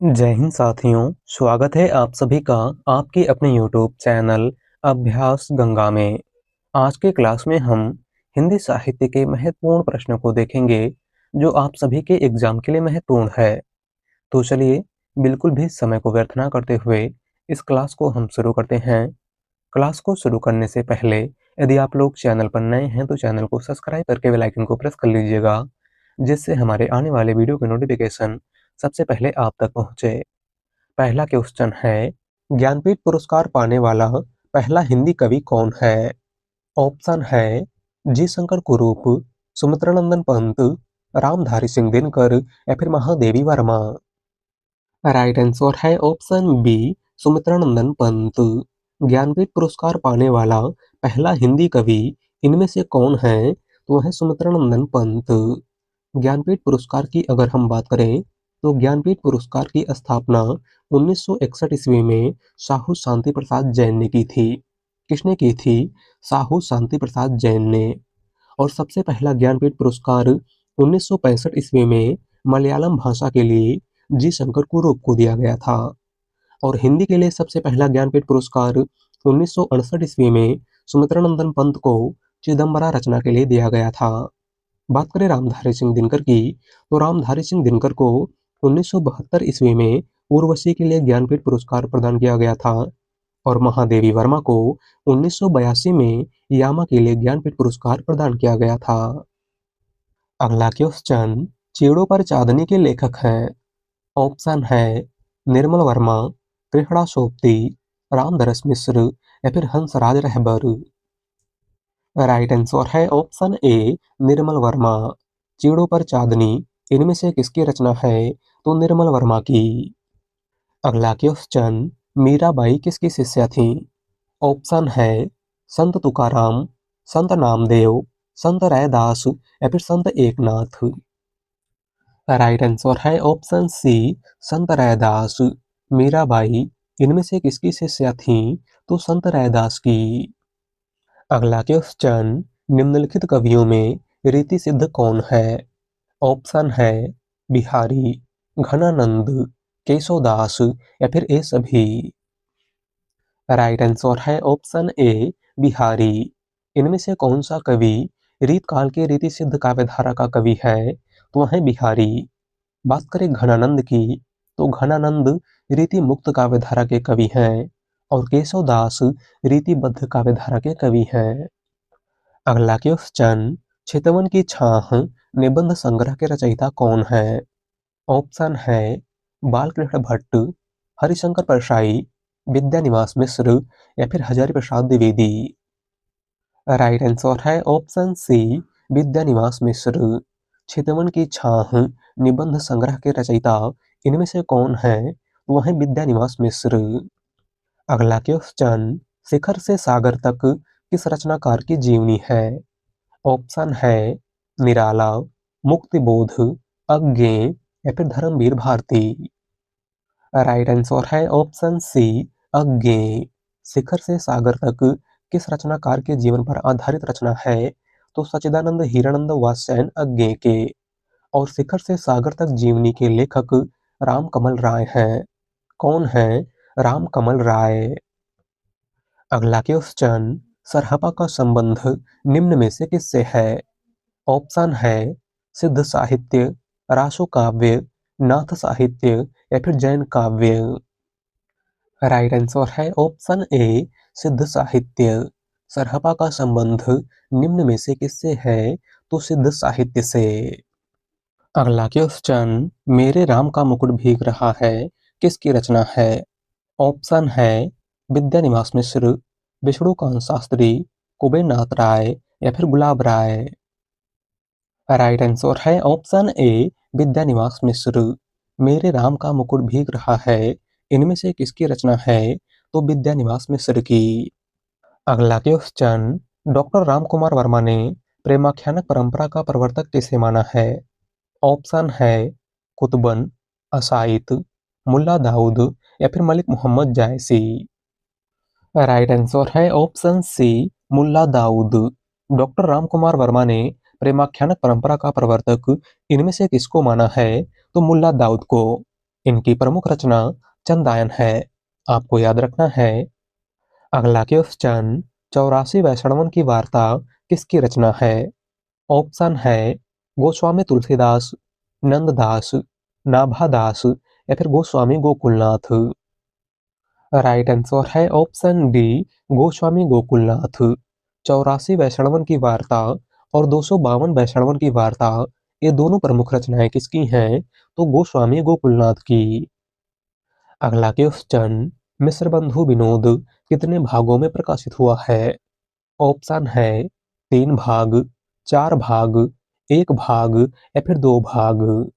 जय हिंद साथियों, स्वागत है आप सभी का आपके अपने YouTube चैनल अभ्यास गंगा में। आज के क्लास में हम हिंदी साहित्य के महत्वपूर्ण प्रश्नों को देखेंगे जो आप सभी के एग्जाम के लिए महत्वपूर्ण है। तो चलिए बिल्कुल भी समय को व्यर्थ ना करते हुए इस क्लास को हम शुरू करते हैं। क्लास को शुरू करने से पहले यदि आप लोग चैनल पर नए हैं तो चैनल को सब्सक्राइब करके बेल आइकन को प्रेस कर लीजिएगा, जिससे हमारे आने वाले वीडियो के नोटिफिकेशन सबसे पहले आप तक पहुंचे। पहला क्वेश्चन है, ज्ञानपीठ पुरस्कार पाने वाला पहला हिंदी कवि कौन है? ऑप्शन है जी शंकर कुरूप, सुमित्रानंदन पंत, रामधारी सिंह दिनकर या फिर महादेवी वर्मा। राइट आंसर है ऑप्शन बी, सुमित्रानंदन पंत। ज्ञानपीठ पुरस्कार पाने वाला पहला हिंदी कवि इनमें से कौन है? तो वह है सुमित्रानंदन पंत। ज्ञानपीठ पुरस्कार की अगर हम बात करें तो ज्ञानपीठ पुरस्कार की स्थापना 1961 ईस्वी में साहू शांति प्रसाद जैन ने की थी। किसने की थी? साहू शांति प्रसाद जैन ने। और सबसे पहला ज्ञानपीठ पुरस्कार 1965 ईस्वी में मलयालम भाषा के लिए जी शंकर कुरूप को दिया गया था। और हिंदी के लिए सबसे पहला ज्ञानपीठ पुरस्कार 1968 ईस्वी में सुमित्रानंदन पंत को चिदम्बरा रचना के लिए दिया गया था। बात करें रामधारी सिंह दिनकर की, तो रामधारी सिंह दिनकर को 1972 ईस्वी में उर्वशी के लिए ज्ञानपीठ पुरस्कार प्रदान किया गया था। और महादेवी वर्मा को 1982 में यामा के लिए ज्ञानपीठ पुरस्कार प्रदान किया गया था। अगला क्वेश्चन, चीड़ों पर चांदनी के लेखक हैं। ऑप्शन है निर्मल वर्मा, कृष्णा सोपती, रामदरस मिश्र या फिर हंसराज रहबर। राइट आंसर है ऑप्शन ए, निर्मल वर्मा। चीड़ों पर चांदनी इनमें से किसकी रचना है? तो निर्मल वर्मा की। अगला क्वेश्चन, मीराबाई किसकी शिष्या थी? ऑप्शन है संत तुकाराम, संत नामदेव, संत रैदास या फिर संत एकनाथ। राइट आंसर है ऑप्शन सी, संत रैदास। मीराबाई इनमें से किसकी शिष्या थी? तो संत रैदास की। अगला क्वेश्चन, निम्नलिखित कवियों में रीति सिद्ध कौन है? ऑप्शन है बिहारी, घनानंद, केशवदास या फिर ये सभी। राइट आंसर है ऑप्शन ए, बिहारी। इनमें से कौन सा कवि रीत काल के रीति सिद्ध काव्यधारा का कवि है? तो वह है बिहारी। बात करें घनानंद की, तो घनानंद रीति मुक्त काव्यधारा के कवि हैं और केशवदास रीतिबद्ध काव्यधारा के कवि हैं। अगला क्वेश्चन, चितवन की छाह निबंध संग्रह के रचयिता कौन है? ऑप्शन है बालकृष्ण भट्ट, हरिशंकर परसाई, विद्यानिवास मिश्र या फिर हजारी प्रसाद द्विवेदी। राइट आंसर है ऑप्शन सी, विद्यानिवास मिश्र। चितवन की छाह निबंध संग्रह के रचयिता इनमें से कौन है? वह है विद्यानिवास मिश्र। अगला क्वेश्चन, शिखर से सागर तक किस रचनाकार की जीवनी है? ऑप्शन है निराला, मुक्तिबोध, अज्ञेय या फिर धर्मवीर भारती। राइट आंसर है ऑप्शन सी, अज्ञेय। शिखर से सागर तक किस रचनाकार के जीवन पर आधारित रचना है? तो सच्चिदानंद हीरानंद वात्स्यायन अज्ञेय के। और शिखर से सागर तक जीवनी के लेखक रामकमल राय हैं। कौन है? रामकमल राय। अगला क्वेश्चन, सरहपा का संबंध निम्न में से किससे है? ऑप्शन है सिद्ध साहित्य, रासो काव्य, नाथ साहित्य या फिर जैन काव्य। राइट आंसर है ऑप्शन ए, सिद्ध साहित्य। सरहपा का संबंध निम्न में से किससे है? तो सिद्ध साहित्य से। अगला क्वेश्चन, मेरे राम का मुकुट भीग रहा है किसकी रचना है? ऑप्शन है विद्यानिवास मिश्र, विष्णुकांत शास्त्री, कुबेरनाथ राय या फिर गुलाब राय। राइट आंसर है ऑप्शन ए, विद्यानिवास मिश्र। मेरे राम का मुकुट भीग रहा है इनमें से किसकी रचना है? तो विद्यानिवास मिश्र की। अगला क्वेश्चन, डॉक्टर रामकुमार वर्मा ने प्रेमाख्यानक परंपरा का प्रवर्तक किसे माना है? ऑप्शन है कुतुबन, असाइद, मुल्ला दाऊद या फिर मलिक मोहम्मद जायसी। राइट आंसर है option C, Mulla Daud. Doctor Ramkumar Verma ने प्रेमाख्यानक परंपरा का प्रवर्तक इनमें से किसको माना है? तो मुल्ला दाऊद को। इनकी प्रमुख रचना चंदायन है। आपको याद रखना है। अगला क्वेश्चन, 84 वैष्णवन की वार्ता किसकी रचना है? ऑप्शन है गोस्वामी तुलसीदास, नंददास, नाभादास या फिर गोस्वामी गोकुलनाथ। राइट आंसर है ऑप्शन डी, गोस्वामी गोकुलनाथ। 84 वैष्णवन की वार्ता और 252 वैष्णवन की वार्ता, ये दोनों प्रमुख रचनाएं किसकी हैं? तो गोस्वामी गोकुलनाथ की। अगला क्वेश्चन, मिस्र बंधु विनोद कितने भागों में प्रकाशित हुआ है? ऑप्शन है 3 भाग, 4 भाग, 1 भाग या फिर 2 भाग।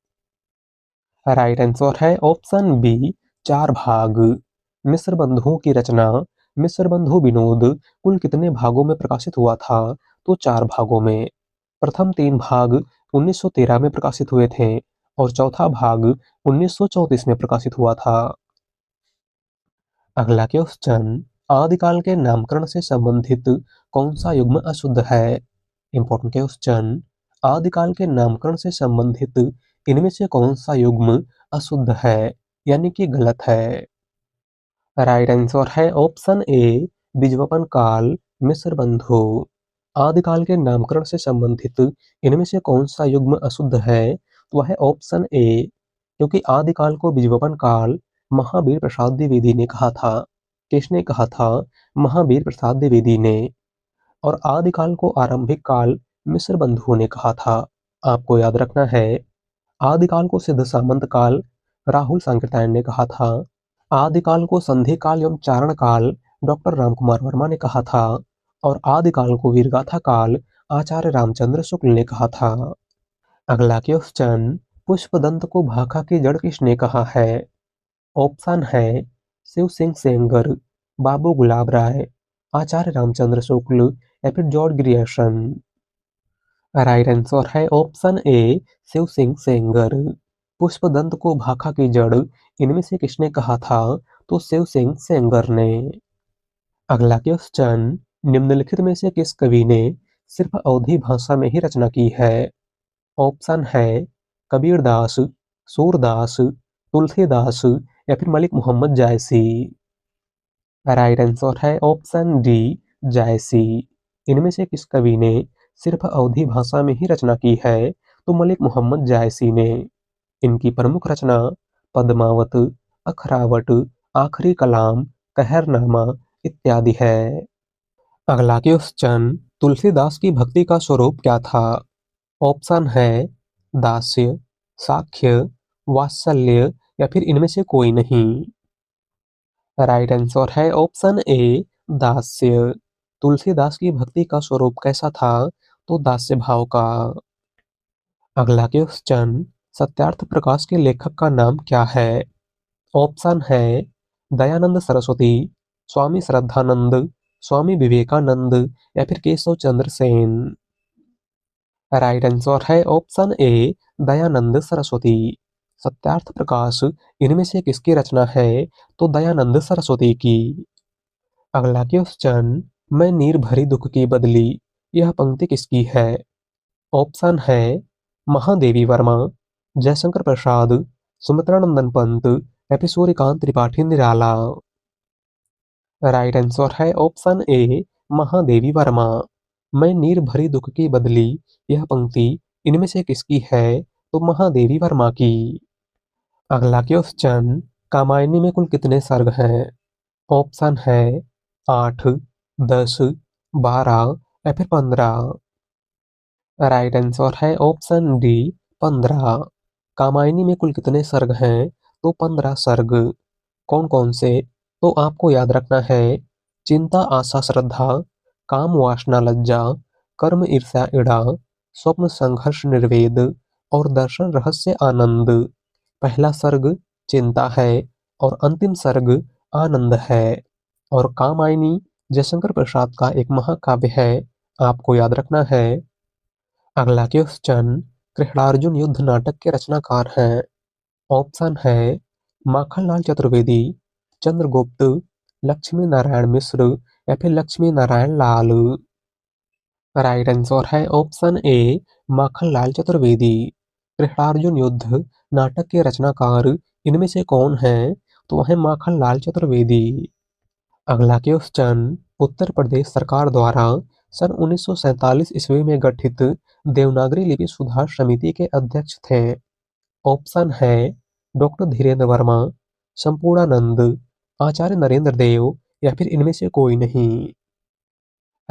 राइट आंसर है ऑप्शन बी, 4 भाग। मिस्र बंधुओं की रचना मिस्र बंधु विनोद कुल कितने भागों में प्रकाशित हुआ था? तो 4 भागों में। प्रथम 3 भाग 1913 में प्रकाशित हुए थे और चौथा भाग 1934 में प्रकाशित हुआ था। अगला क्वेश्चन, आदिकाल के नामकरण से संबंधित कौन सा युग्म अशुद्ध है? इंपॉर्टेंट क्वेश्चन, आदिकाल के नामकरण से संबंधित इनमें से कौन सा युग्म अशुद्ध है, यानी कि गलत है? राइट आंसर है ऑप्शन ए, बीजवपन काल, मिस्र बंधु। आदिकाल के नामकरण से संबंधित इनमें से कौन सा युग्म अशुद्ध है? तो वह है ऑप्शन ए, क्योंकि आदिकाल को बीजवपन काल महावीर प्रसाद द्विवेदी ने कहा था। किसने कहा था? महावीर प्रसाद द्विवेदी ने। और आदिकाल को आरंभिक काल मिस्र बंधुओं ने कहा था। आपको याद रखना है। आदिकाल को सिद्ध सामंत काल राहुल सांकृत्यायन ने कहा था। आदिकाल को संधि काल एवं चारण काल डॉक्टर रामकुमार वर्मा ने कहा था। और आदिकाल को वीरगाथा काल आचार्य रामचंद्र शुक्ल ने कहा था। अगला क्वेश्चन, पुष्पदंत को भाखा की जड़ किसने कहा है? ऑप्शन है शिव सिंह सेंगर, बाबू गुलाब राय, आचार्य रामचंद्र शुक्ल या फिर जॉर्ज ग्रियर्सन। राइट आंसर है ऑप्शन ए, शिव सिंह सेंगर। पुष्पदंत को भाखा की जड़ इनमें से किसने कहा था? तो शिव सिंह सेंगर ने। अगला क्वेश्चन, निम्नलिखित में से किस कवि ने सिर्फ अवधी भाषा में ही रचना की है? ऑप्शन है कबीरदास, सूरदास, तुलसीदास या फिर मलिक मोहम्मद जायसी। राइट आंसर है ऑप्शन डी, जायसी। इनमें से किस कवि ने सिर्फ अवधी भाषा में ही रचना की है? तो मलिक मोहम्मद जायसी ने। इनकी प्रमुख रचना पद्मावत, अखरावट, आखिरी कलाम, कहरनामा इत्यादि है। अगला क्वेश्चन, तुलसीदास की भक्ति का स्वरूप क्या था? ऑप्शन है दास्य, साख्य, वात्सल्य या फिर इनमें से कोई नहीं। राइट आंसर है ऑप्शन ए, दास्य। तुलसीदास की भक्ति का स्वरूप कैसा था? तो दास्य भाव का। अगला क्वेश्चन, सत्यार्थ प्रकाश के लेखक का नाम क्या है? ऑप्शन है दयानंद सरस्वती, स्वामी श्रद्धानंद, स्वामी विवेकानंद या फिर केशव चंद्र सेन। राइट आंसर है ऑप्शन ए, दयानंद सरस्वती। सत्यार्थ प्रकाश इनमें से किसकी रचना है? तो दयानंद सरस्वती की। अगला क्वेश्चन, मैं नीर भरी दुख की बदली, यह पंक्ति किसकी है? ऑप्शन है महादेवी वर्मा, जयशंकर प्रसाद, सुमित्रानंदन पंत या फिर सूर्यकांत त्रिपाठी निराला। राइट आंसर है ऑप्शन ए, महादेवी वर्मा। मैं नीर भरी दुख की बदली, यह पंक्ति इनमें से किसकी है? तो महादेवी वर्मा की। अगला क्वेश्चन, कामायनी में कुल कितने सर्ग हैं? ऑप्शन है 8, 10, 12 या फिर 15। राइट आंसर है ऑप्शन डी, 15। कामायनी में कुल कितने सर्ग हैं? तो 15 सर्ग। कौन कौन से? तो आपको याद रखना है। चिंता आशा श्रद्धा, काम वासना लज्जा, कर्म ईर्ष्या इड़ा, स्वप्न संघर्ष निर्वेद और दर्शन रहस्य आनंद। पहला सर्ग चिंता है और अंतिम सर्ग आनंद है। और कामायनी जयशंकर प्रसाद का एक महाकाव्य है। आपको याद रखना है। अगला क्वेश्चन, कृष्णार्जुन युद्ध नाटक के रचनाकार हैं? ऑप्शन है माखनलाल चतुर्वेदी, चंद्रगुप्त, लक्ष्मी नारायण मिश्र या फिर लक्ष्मी नारायण लाल। राइट आंसर है ऑप्शन ए, माखनलाल चतुर्वेदी। कृष्णार्जुन युद्ध नाटक के रचनाकार इनमें से कौन है? तो वह है माखनलाल चतुर्वेदी। अगला क्वेश्चन, उत्तर प्रदेश सरकार द्वारा सन 1947 ईस्वी में गठित देवनागरी लिपि सुधार समिति के अध्यक्ष थे। ऑप्शन है डॉक्टर धीरेन्द्र वर्मा, संपूर्णानंद, आचार्य नरेंद्र देव या फिर इनमें से कोई नहीं।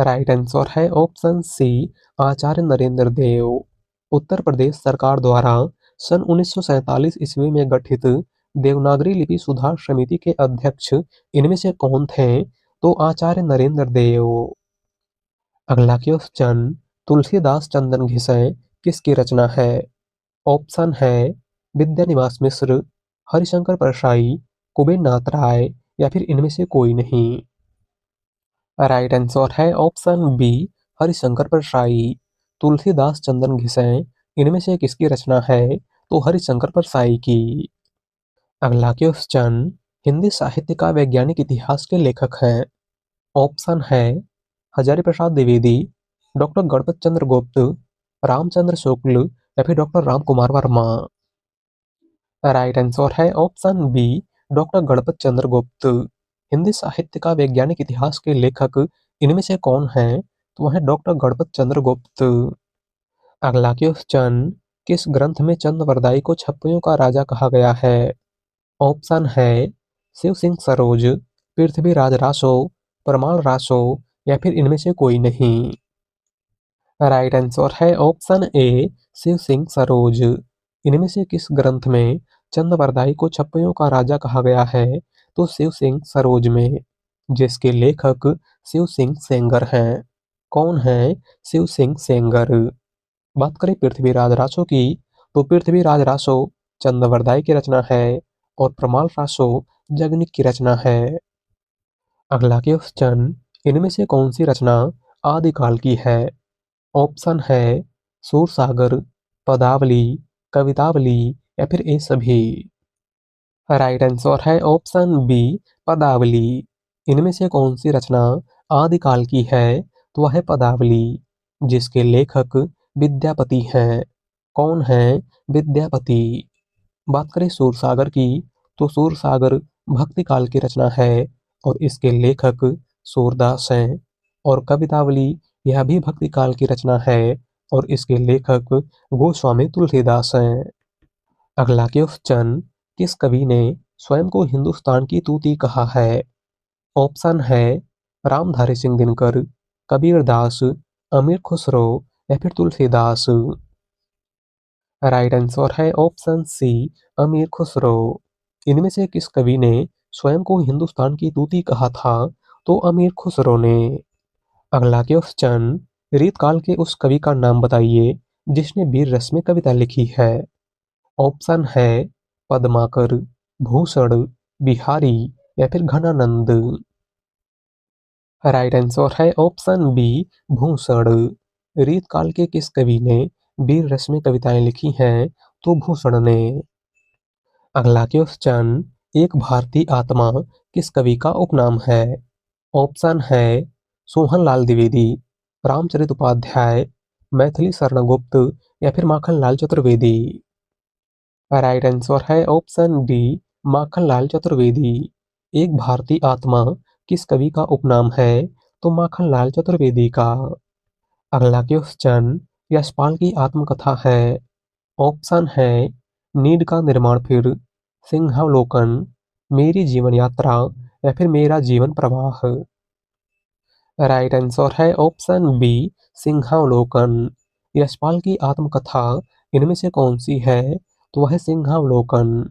राइट आंसर है ऑप्शन सी, आचार्य नरेंद्र देव। उत्तर प्रदेश सरकार द्वारा सन 1947 ईस्वी में गठित देवनागरी लिपि सुधार समिति के अध्यक्ष इनमें से कौन थे? तो आचार्य नरेंद्र देव। अगला क्वेश्चन, तुलसीदास चंदन घिसैं किसकी रचना है? ऑप्शन है विद्यानिवास मिश्र, हरिशंकर परसाई, कुबेरनाथ राय या फिर इनमें से कोई नहीं। राइट आंसर है ऑप्शन बी, हरिशंकर परसाई। तुलसीदास चंदन घिसैं इनमें से किसकी रचना है? तो हरिशंकर परसाई की। अगला क्वेश्चन, हिंदी साहित्य का वैज्ञानिक इतिहास के लेखक हैं। ऑप्शन है हजारी प्रसाद द्विवेदी, डॉक्टर गणपत चंद्र गुप्त, रामचंद्र शुक्ल या फिर doctor Ram Kumar Verma. Right answer है ऑप्शन बी, डॉक्टर गणपत चंद्र गुप्त। हिंदी साहित्य का वैज्ञानिक इतिहास के लेखक इनमें से कौन है? तो वह है डॉक्टर गणपत चंद्र गुप्त। अगला क्वेश्चन, किस ग्रंथ में चंद्रवरदाई को छप्पड़ियों का राजा कहा गया है? ऑप्शन है शिव सिंह सरोज, पृथ्वीराज रासो, परमाल रासो या फिर इनमें से कोई नहीं। राइट आंसर है ऑप्शन ए, शिव सिंह सरोज। इनमें से किस ग्रंथ में चंद्रवरदाई को छप्पड़ियों का राजा कहा गया है? तो शिव सिंह सरोज में, जिसके लेखक शिव सिंह सेंगर हैं। कौन है शिव सिंह सेंगर? बात करें पृथ्वीराज रासो की, तो पृथ्वीराज रासो चंद्रवरदाई की रचना है और प्रमाल रासो जगनिक की रचना है। अगला क्वेश्चन, इनमें से कौन सी रचना आदिकाल की है? ऑप्शन है सूरसागर, पदावली, कवितावली या फिर ये सभी। राइट आंसर है ऑप्शन बी, पदावली। इनमें से कौन सी रचना आदिकाल की है? तो वह है पदावली, जिसके लेखक विद्यापति हैं। कौन है विद्यापति? बात करें सूरसागर की, तो सूरसागर भक्ति काल की रचना है और इसके लेखक सूरदास हैं। और कवितावली, यह भी भक्ति काल की रचना है और इसके लेखक गोस्वामी तुलसीदास हैं। अगला क्वेश्चन, किस कवि ने स्वयं को हिंदुस्तान की तूती कहा है? ऑप्शन है रामधारी सिंह दिनकर, कबीरदास, अमीर खुसरो या फिर तुलसीदास। राइट आंसर है ऑप्शन सी, अमीर खुसरो। इनमें से किस कवि ने स्वयं को हिंदुस्तान की तूती कहा था? तो अमीर खुसरो ने। अगला क्वेश्चन, रीतकाल के उस कवि का नाम बताइए जिसने वीर रस में कविता लिखी है। ऑप्शन है पद्माकर, भूषण, बिहारी या फिर घनानंद। राइट आंसर है ऑप्शन बी, भूषण। रीतकाल के किस कवि ने वीर रस में कविताएं लिखी हैं? तो भूषण ने। अगला क्वेश्चन, एक भारतीय आत्मा किस कवि का उपनाम है? ऑप्शन है सोहनलाल द्विवेदी, रामचरित उपाध्याय, मैथिली शरण गुप्त या फिर माखनलाल चतुर्वेदी। राइट आंसर है ऑप्शन डी, माखनलाल चतुर्वेदी। एक भारतीय आत्मा किस कवि का उपनाम है? तो माखनलाल चतुर्वेदी का। अगला क्वेश्चन, यशपाल की आत्मकथा है। ऑप्शन है नीड का निर्माण फिर, सिंहावलोकन, मेरी जीवन यात्रा या फिर मेरा जीवन प्रवाह। राइट आंसर है ऑप्शन बी, सिंहावलोकन। यशपाल की आत्मकथा इनमें से कौन सी है? तो वह है सिंहावलोकन।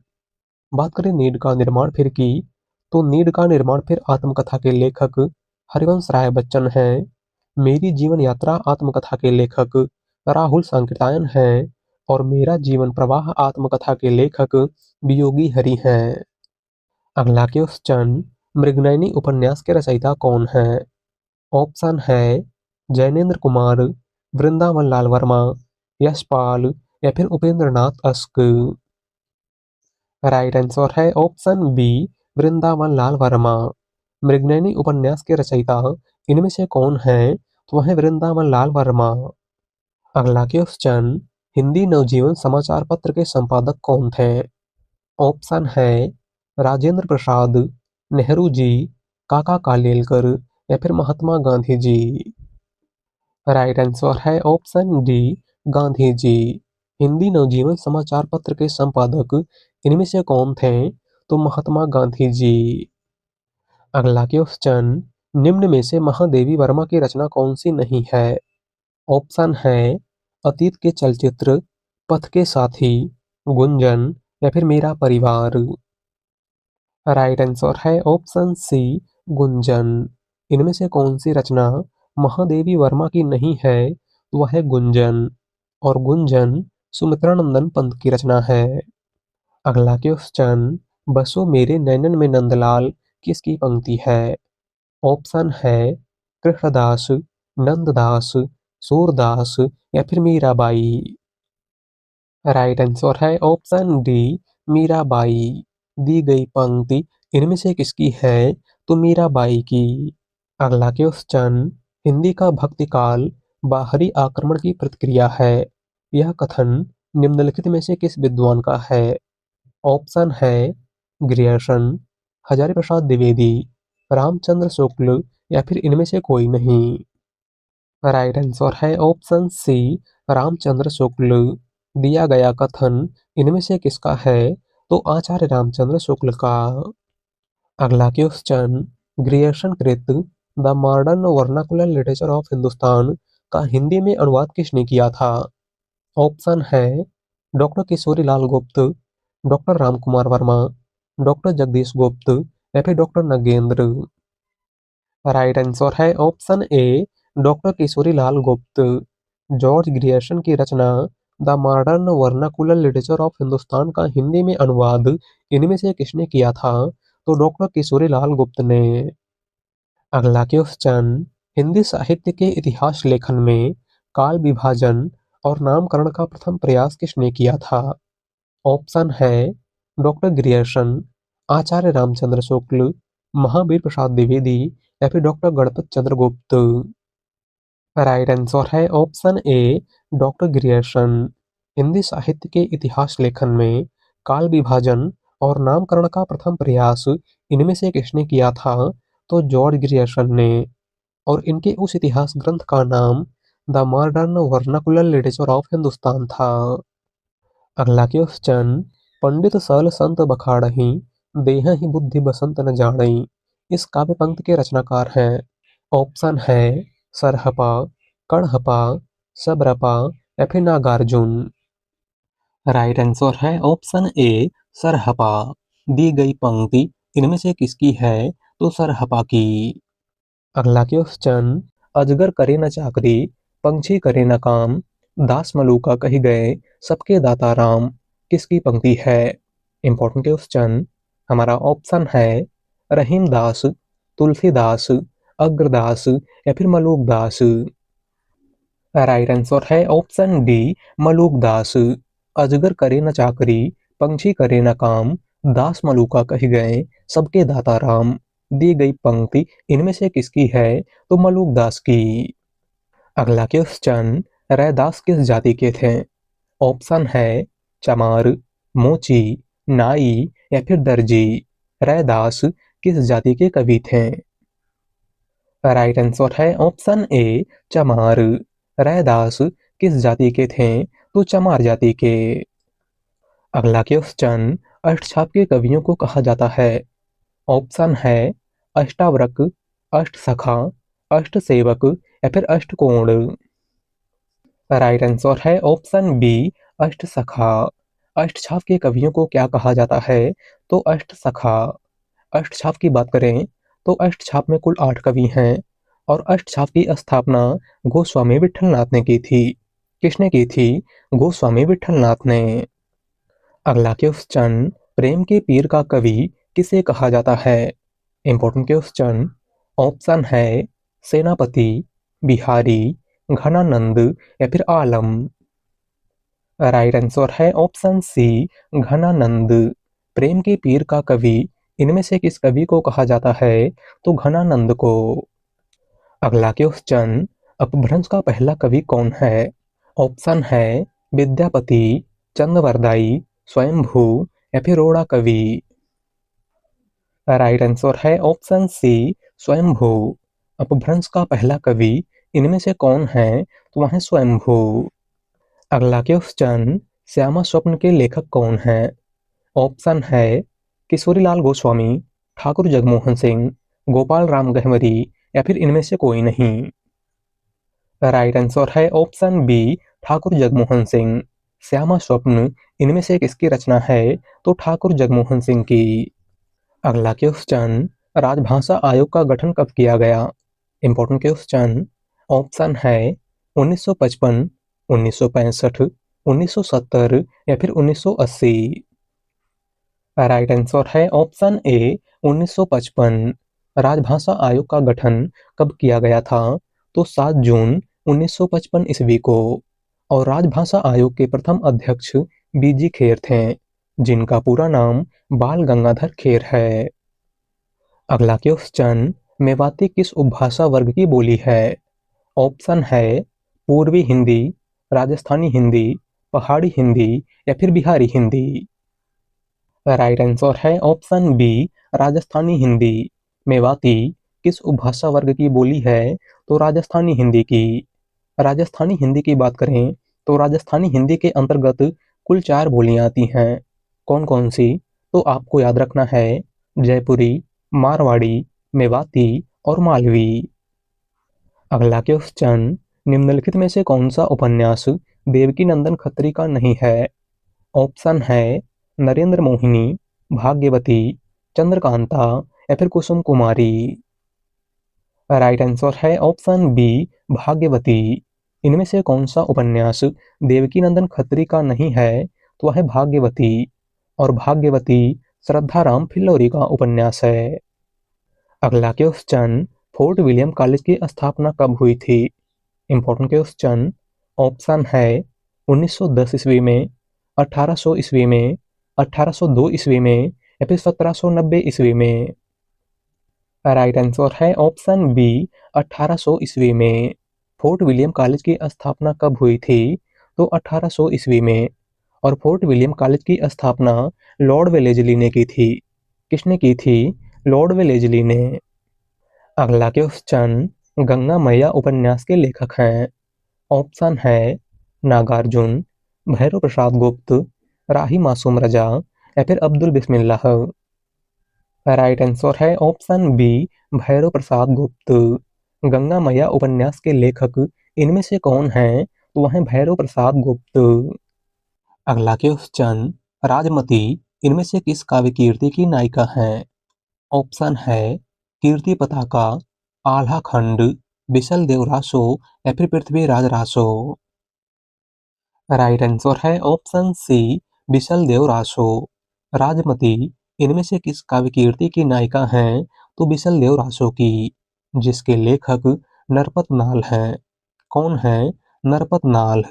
बात करें नीड का निर्माण फिर की, तो नीड का निर्माण फिर आत्मकथा के लेखक हरिवंश राय बच्चन हैं। मेरी जीवन यात्रा आत्मकथा के लेखक राहुल सांकृत्यायन हैं और मेरा जीवन प्रवाह आत्मकथा के लेखक वियोगी हरि हैं। अगला क्वेश्चन, मृगनयनी उपन्यास के रचयिता कौन है? ऑप्शन है जैनेन्द्र कुमार, वृंदावन लाल वर्मा, यशपाल या फिर उपेंद्र नाथ अश्क। राइट आंसर है ऑप्शन बी, वृंदावन लाल वर्मा। मृगनयनी उपन्यास के रचयिता इनमें से कौन है? तो वह है वृंदावन लाल वर्मा। अगला क्वेश्चन, हिंदी नवजीवन समाचार पत्र के संपादक कौन थे? ऑप्शन है राजेंद्र प्रसाद, नेहरू जी, काका कालेलकर या फिर महात्मा गांधी जी। राइट आंसर है ऑप्शन डी, गांधी जी। हिंदी नवजीवन समाचार पत्र के संपादक इनमें से कौन थे? तो महात्मा गांधी जी। अगला क्वेश्चन, निम्न में से महादेवी वर्मा की रचना कौन सी नहीं है? ऑप्शन है अतीत के चलचित्र, पथ के साथी, गुंजन या फिर मेरा परिवार। राइट आंसर है ऑप्शन सी, गुंजन। इनमें से कौन सी रचना महादेवी वर्मा की नहीं है? तो वह है गुंजन, और गुंजन सुमित्रा नंदन पंत की रचना है। अगला क्वेश्चन, बसो मेरे नैनन में नंदलाल किसकी पंक्ति है? ऑप्शन है कृष्णदास, नंददास, सूरदास या फिर मीराबाई। राइट आंसर है ऑप्शन डी, मीराबाई। दी गई पंक्ति इनमें से किसकी है? तो मीराबाई की। अगला क्वेश्चन, हिंदी का भक्ति काल बाहरी आक्रमण की प्रतिक्रिया है, यह कथन निम्नलिखित में से किस विद्वान का है? ऑप्शन है ग्रियर्सन, हजारी प्रसाद द्विवेदी, रामचंद्र शुक्ल या फिर इनमें से कोई नहीं। राइट आंसर है ऑप्शन सी, रामचंद्र शुक्ल। दिया गया कथन इनमें से किसका है? तो आचार्य रामचंद्र शुक्ल का। अगला क्वेश्चन, ग्रियर्सन कृत the modern vernacular literature of Hindustan का हिंदी में अनुवाद किसने किया था? ऑप्शन है doctor Kishori Lal Gupt, doctor Ram Kumar Verma, doctor Jagdish Gupt या फिर डॉक्टर नगेंद्र। राइट आंसर है option A, doctor Kishori Lal Gupt. George Grierson की रचना the modern vernacular literature of Hindustan का हिंदी में अनुवाद इनमें से किसने किया था? तो डॉक्टर किशोरी लाल गुप्त ने। अगला क्वेश्चन, हिंदी साहित्य के इतिहास लेखन में काल विभाजन और नामकरण का प्रथम प्रयास किसने किया था? ऑप्शन है डॉक्टर ग्रियर्सन, आचार्य रामचंद्र शुक्ल, महावीर प्रसाद द्विवेदी या फिर डॉक्टर गणपत चंद्र गुप्त। राइट आंसर है option A, doctor Grierson. Hindi साहित्य के इतिहास लेखन में काल विभाजन और नामकरण का प्रथम प्रयास इनमें से किसने किया था? तो जॉर्ज ग्रियर्सन ने। और इनके उस इतिहास ग्रंथ का नाम the modern vernacular literature of Hindustan था। अगला क्वेश्चन, पंडित सल संत बखाड़ही, देहहि बुद्धि बसंत न जाणई, इस काव्य पंक्ति के रचनाकार हैं? ऑप्शन है सरहपा, कणहपा, सबरपा या फिर नागार्जुन। राइट आंसर है ऑप्शन ए, सरहपा। दी गई पंक्ति इनमें से किसकी है? तो सरहपा की। अगला क्वेश्चन, अजगर करे न चाकरी, पंछी करे न काम, दास मलूका कही गए, सबके दाता राम, किसकी पंक्ति है? Important question. हमारा ऑप्शन है रहीम दास, तुलसीदास, अग्रदास या फिर मलूक दास। राइट आंसर है ऑप्शन डी, मलूक दास। अजगर करे न चाकरी, पंछी करे न काम, दास मलूका कही गए, सबके दाता राम। दी गई पंक्ति इनमें से किसकी है? तो मलूक दास की। अगला क्वेश्चन, रैदास किस जाति के थे? ऑप्शन है चमार, मोची, नाई या फिर दर्जी। रैदास किस जाति के कवि थे? राइट आंसर है ऑप्शन ए, चमार। रैदास किस जाति के थे? तो चमार जाति के। अगला क्वेश्चन, अष्टछाप के कवियों को कहा जाता है? ऑप्शन है अष्टावक्र, अष्टसखा, अष्टसेवक या फिर अष्टकोण। राइट आंसर है ऑप्शन बी, अष्टसखा। अष्टछाप के कवियों को क्या कहा जाता है? तो अष्टसखा। अष्टछाप की बात करें तो अष्टछाप में कुल 8 कवि हैं, और अष्टछाप की स्थापना गोस्वामी विठलनाथ ने की थी। किसने की थी? गोस्वामी विठलनाथ ने। अगला क्वेश्चन, प्रेम के पीर का कवि किसे कहा जाता है? Important question. ऑप्शन है सेनापति, बिहारी, घनानंद या फिर आलम। राइट आंसर है ऑप्शन सी, घनानंद। प्रेम के पीर का कवि इनमें से किस कवि को कहा जाता है? तो घनानंद को। अगला क्वेश्चन, अपभ्रंश का पहला कवि कौन है? ऑप्शन है विद्यापति, चंद्रवरदाई, स्वयंभू या फिर रोड़ा कवि। राइट आंसर है ऑप्शन सी, स्वयंभू। अपभ्रंश का पहला कवि इनमें से कौन है? तो वह है स्वयंभू। अगला क्वेश्चन, श्यामा स्वप्न के लेखक कौन है? ऑप्शन है किशोरीलाल गोस्वामी, ठाकुर जगमोहन सिंह, गोपाल राम गहवरी या फिर इनमें से कोई नहीं। राइट आंसर है ऑप्शन बी, ठाकुर जगमोहन सिंह। श्यामा स्वप्न इनमें से किसकी रचना है? तो ठाकुर जगमोहन सिंह की। अगला क्वेश्चन, राजभाषा आयोग का गठन कब किया गया? Important question. ऑप्शन है 1955, 1965, 1970 या फिर 1980। राइट आंसर है ऑप्शन ए, 1955। राजभाषा आयोग का गठन कब किया गया था? तो 7 जून 1955 ईस्वी को। और राजभाषा आयोग के प्रथम अध्यक्ष बीजी खेर थे, जिनका पूरा नाम बाल गंगाधर खेर है। अगला क्वेश्चन, मेवाती किस उपभाषा वर्ग की बोली है? ऑप्शन है पूर्वी हिंदी, राजस्थानी हिंदी, पहाड़ी हिंदी या फिर बिहारी हिंदी। राइट आंसर है ऑप्शन बी, राजस्थानी हिंदी। मेवाती किस उपभाषा वर्ग की बोली है? तो राजस्थानी हिंदी की। राजस्थानी हिंदी की बात करें तो राजस्थानी हिंदी के अंतर्गत कुल 4 बोलियां आती हैं। कौन कौन सी? तो आपको याद रखना है जयपुरी, मारवाड़ी, मेवाती और मालवी। अगला क्वेश्चन, निम्नलिखित में से कौन सा उपन्यास देवकीनंदन खत्री का नहीं है? ऑप्शन है नरेंद्र मोहिनी, भाग्यवती, चंद्रकांता या फिर कुसुम कुमारी। राइट आंसर है ऑप्शन बी, भाग्यवती। इनमें से कौन सा उपन्यास देवकीनंदन खत्री का नहीं है? तो वह है भाग्यवती। और भाग्यवती श्रद्धाराम फिल्लोरी का उपन्यास है। अगला क्वेश्चन, फोर्ट विलियम कॉलेज की स्थापना कब हुई थी? Important question. ऑप्शन है 1910 ईस्वी में, 1800 ईस्वी में, 1802 ईस्वी में या फिर 1790 ईस्वी में। राइट आंसर है ऑप्शन बी, 1800 ईस्वी में। फोर्ट विलियम कॉलेज की स्थापना कब हुई थी? तो 1800 ईस्वी में। और फोर्ट विलियम कॉलेज की स्थापना लॉर्ड वेलेजली ने की थी। किसने की थी? लॉर्ड वेलेजली ने। अगला क्वेश्चन, गंगा मैया उपन्यास के लेखक हैं। ऑप्शन है नागार्जुन, भैरव प्रसाद गुप्त, राही मासूम रजा या फिर अब्दुल बिस्मिल्लाह। राइट आंसर है ऑप्शन बी, भैरव प्रसाद गुप्त। गंगा मैया उपन्यास के लेखक इनमें से कौन हैं? तो वह हैं भैरव प्रसाद गुप्त। अगला क्वेश्चन, राजमती इनमें से किस काव्य कीर्ति की नायिका हैं? ऑप्शन है कीर्ति पताका, आल्हा खंड, बिसल देव रासो या फिर पृथ्वीराज रासो। राइट आंसर है ऑप्शन सी, बिसल देव रासो। राजमती इनमें से किस काव्य कीर्ति की नायिका हैं? तो बिसल देव रासो की, जिसके लेखक नरपत नाल हैं। कौन है नरपत नाल?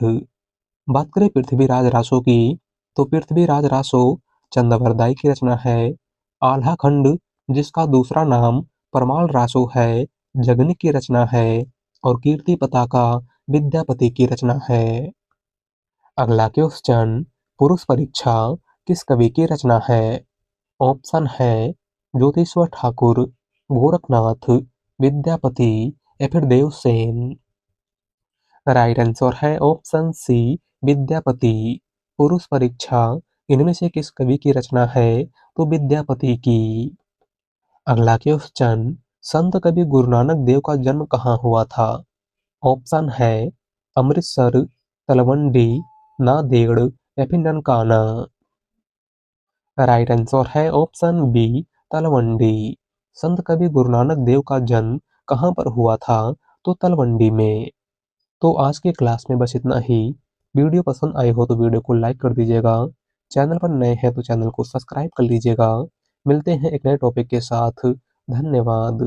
बात करें पृथ्वीराज रासो की, तो पृथ्वीराज रासो चंद्रवरदाई की रचना है। आल्हा खंड, जिसका दूसरा नाम परमाल रासो है, जगनिक की रचना है। और कीर्ति पताका विद्यापति की रचना है। अगला क्वेश्चन, पुरुष परीक्षा किस कवि की रचना है? ऑप्शन है ज्योतिश्वर ठाकुर, गोरखनाथ, विद्यापति या फिर देवसेन। राइट आंसर है ऑप्शन सी, विद्यापति। पुरुष परीक्षा इनमें से किस कवि की रचना है? तो विद्यापति की। अगला क्वेश्चन, संत कवि गुरु नानक देव का जन्म कहाँ हुआ था? ऑप्शन है अमृतसर, तलवंडी, नांदेड़ या फिर ननकाना। राइट आंसर है ऑप्शन बी, तलवंडी। संत कवि गुरु नानक देव का जन्म कहाँ पर हुआ था? तो तलवंडी में। तो आज के क्लास में बस इतना ही। वीडियो पसंद आई हो तो वीडियो को लाइक कर दीजिएगा। चैनल पर नए हैं तो चैनल को सब्सक्राइब कर लीजिएगा। मिलते हैं एक नए टॉपिक के साथ। धन्यवाद।